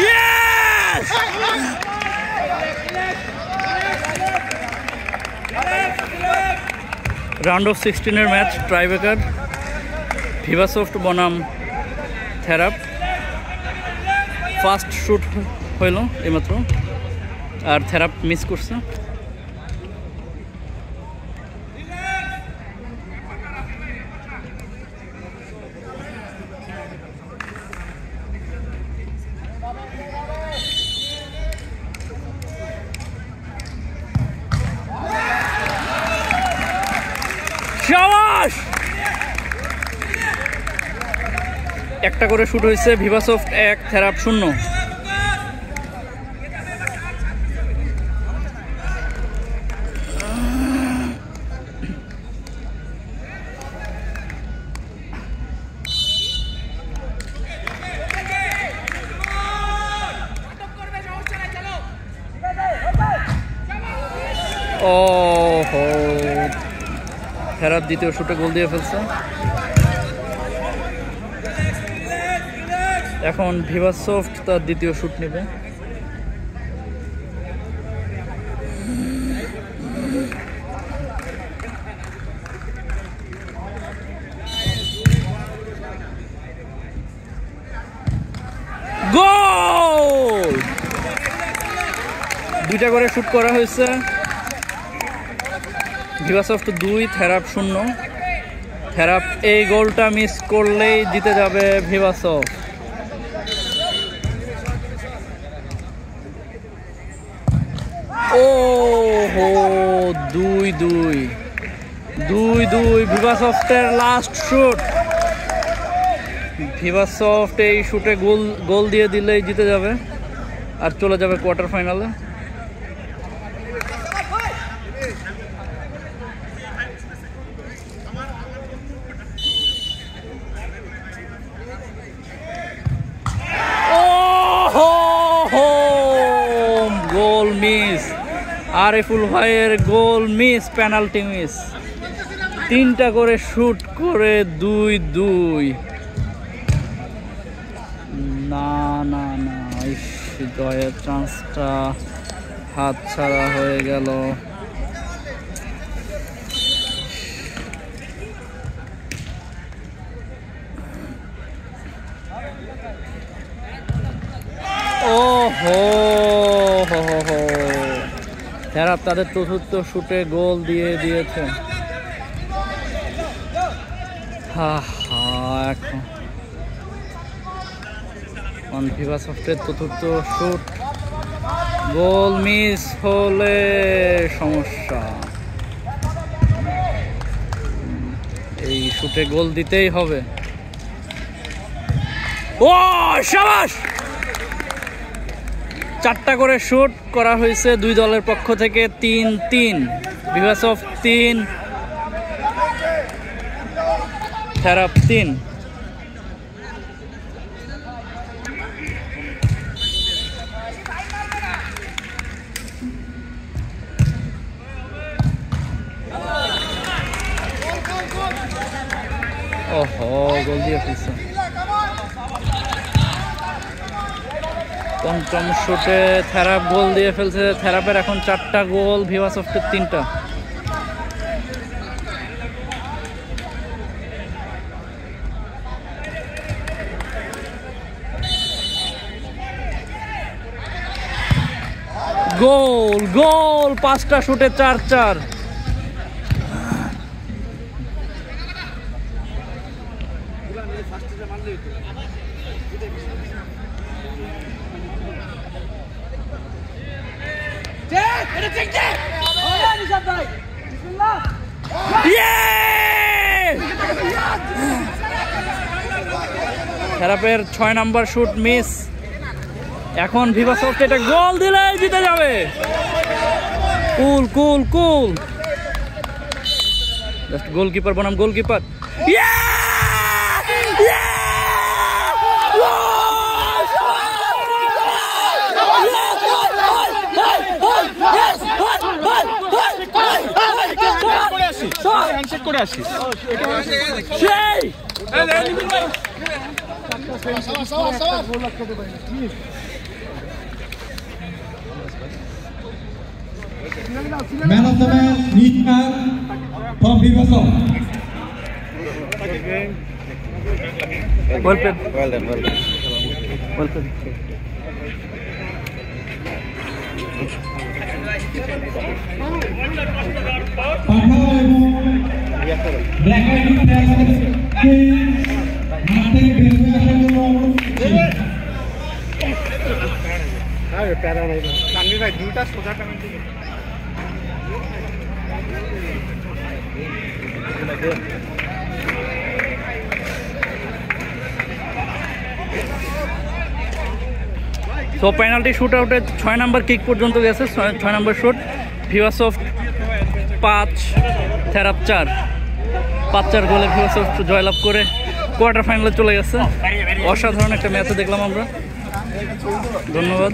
Yes! Round of 16 match tiebreaker Vivasoft বনাম Therap. First shoot হইল এইমাত্র, আর থেরাপ মিস করছে। শাবাশ! একটা করে শুট হয়েছে, ভিভাসফট 1 থেরাপ 0। ওহো, থেরাপ দ্বিতীয় শুটে গোল দিয়ে ফেলছে। এখন ভিভাসফট তার দ্বিতীয় শুট নেবে। গোল! দুইটা করে শুট করা হয়েছে। ভিভাসফট 2, থেরাপ 0। থেরাপ এই গোলটা মিস করলেই জিতে যাবে ভিভাসফট। ও হো, 2-2 ভিভাসফটের লাস্ট শুট। ভিভাসফট এই শুটে গোল দিয়ে দিলেই জিতে যাবে আর চলে যাবে কোয়ার্টার ফাইনালে। গোল মিস, আরিফুল ভাইয়ের গোল মিস, পেনাল্টি মিস। 3টা করে শুট করে 2-2। না, জয়ের চান্সটা হাতছাড়া হয়ে গেল। ওহো, থেরাপ তাদের চতুর্থ শুটে গোল দিয়ে দিয়েছে। এখন ভিভাসফটের চতুর্থ শুট গোল মিস হলে সমস্যা। এই শুটে গোল দিতেই হবে। ও শাবাশ! 4টা করে শুট করা হয়েছে দুই দলের পক্ষ থেকে। 3-3, ভিভাসফট 3, থেরাপ 3। ওহো, গোল দিয়ে ফেলছে। পঞ্চম শুটে থেরাপ গোল দিয়ে ফেলছে। থেরাপের এখন 4টা গোল, ভিভাসফটের 3টা। গোল 5টা শুটে 4-4। থেরাপের 6 নাম্বার শুট মিস। এখন ভিভাসফট এটা গোল দিলে জিতে যাবে। কুল জাস্ট গোলকিপার বনাম গোলকিপার। করে আসি। Man of the match, Nishman from Vivasoft. Well played. Well done. Well played. Black and white so penalty shoot আউটে 6 নম্বর কিক পর্যন্ত গেছে। 6 নম্বর শুট ভিভাসফট 5 থেরাপ 4 5-4 গোলে ভিভাসফট জয়লাভ করে কোয়ার্টার ফাইনালে চলে গেছে। অসাধারণ একটা ম্যাচ দেখলাম আমরা। ধন্যবাদ।